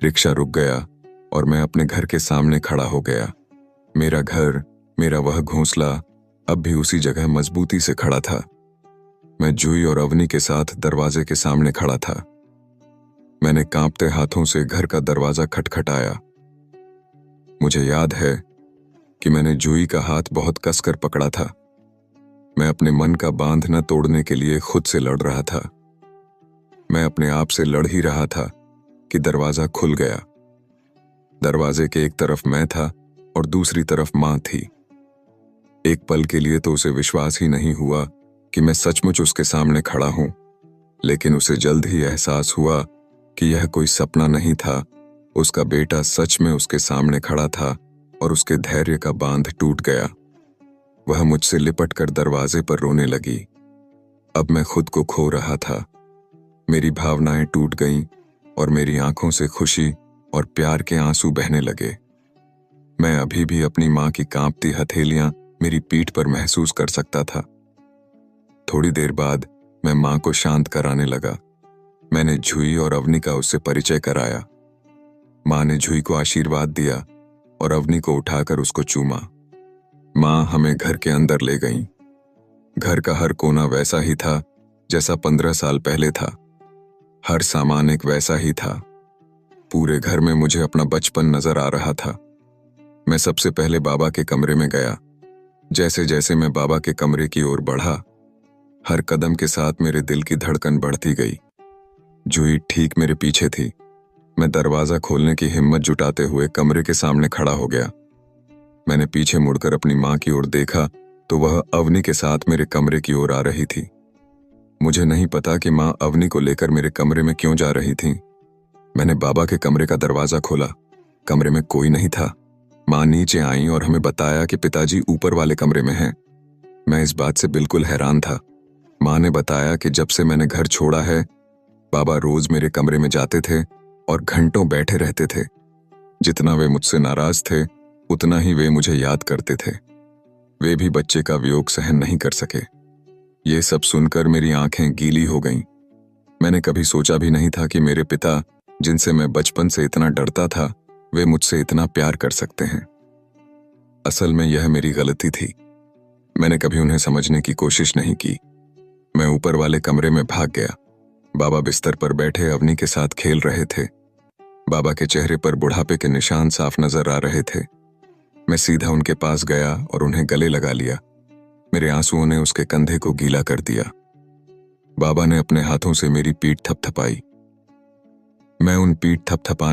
Rickshaw रुक गया और मैं अपने घर के सामने खड़ा हो गया। मेरा घर, मेरा वह घोंसला अब भी उसी जगह मजबूती से खड़ा था। मैं जूही और अवनी के साथ दरवाजे के सामने खड़ा था। मैंने कांपते हाथों से घर का दरवाजा खटखटाया। मुझे याद है कि मैंने जूही का हाथ बहुत कसकर पकड़ा था। मैं अपने मन का बांध न तोड़ने के लिए खुद से लड़ रहा था। मैं अपने आप से लड़ ही रहा था कि दरवाजा खुल गया। दरवाजे के एक तरफ मैं था और दूसरी तरफ मां थी। एक पल के लिए तो उसे विश्वास ही नहीं हुआ कि मैं सचमुच उसके सामने खड़ा हूं, लेकिन उसे जल्द ही एहसास हुआ कि यह कोई सपना नहीं था। उसका बेटा सच में उसके सामने खड़ा था और उसके धैर्य का बांध टूट गया। वह मुझसे लिपट कर दरवाजे पर रोने लगी। अब मैं खुद को खो रहा था। मेरी भावनाएं टूट गईं और मेरी आंखों से खुशी और प्यार के आंसू बहने लगे। मैं अभी भी अपनी मां की कांपती हथेलियां मेरी पीठ पर महसूस कर सकता था। थोड़ी देर बाद मैं मां को शांत कराने लगा। मैंने जूही और अवनी का उससे परिचय कराया। मां ने जूही को आशीर्वाद दिया और अवनी को उठाकर उसको चूमा। मां हमें घर के अंदर ले गईं। घर का हर कोना वैसा ही था जैसा 15 साल पहले था। हर सामान एक वैसा ही था। पूरे घर में मुझे अपना बचपन नजर आ रहा था। मैं सबसे पहले बाबा के कमरे में गया। जैसे जैसे मैं बाबा के कमरे की ओर बढ़ा, हर कदम के साथ मेरे दिल की धड़कन बढ़ती गई। जूही ठीक मेरे पीछे थी। मैं दरवाजा खोलने की हिम्मत जुटाते हुए कमरे के सामने खड़ा हो गया। मैंने पीछे मुड़कर अपनी मां की ओर देखा तो वह अवनी के साथ मेरे कमरे की ओर आ रही थी। मुझे नहीं पता कि मां अवनी को लेकर मेरे कमरे में क्यों जा रही थी। मैंने बाबा के कमरे का दरवाजा खोला। कमरे में कोई नहीं था। मां नीचे आई और हमें बताया कि पिताजी ऊपर वाले कमरे में हैं। मैं इस बात से बिल्कुल हैरान था। मां ने बताया कि जब से मैंने घर छोड़ा है, बाबा रोज मेरे कमरे में जाते थे और घंटों बैठे रहते थे। जितना वे मुझसे नाराज थे, उतना ही वे मुझे याद करते थे। वे भी बच्चे का वियोग सहन नहीं कर सके। ये सब सुनकर मेरी आंखें गीली हो गईं। मैंने कभी सोचा भी नहीं था कि मेरे पिता, जिनसे मैं बचपन से इतना डरता था, वे मुझसे इतना प्यार कर सकते हैं। असल में यह मेरी गलती थी। मैंने कभी उन्हें समझने की कोशिश नहीं की। मैं ऊपर वाले कमरे में भाग गया। बाबा बिस्तर पर बैठे अवनी के साथ खेल रहे थे। बाबा के चेहरे पर बुढ़ापे के निशान साफ नजर आ रहे थे। मैं सीधा उनके पास गया और उन्हें गले लगा लिया। मेरे आंसुओं ने उसके कंधे को गीला कर दिया। बाबा ने अपने हाथों से मेरी पीठ थपथपाई। मैं उन पीठ थपथपाने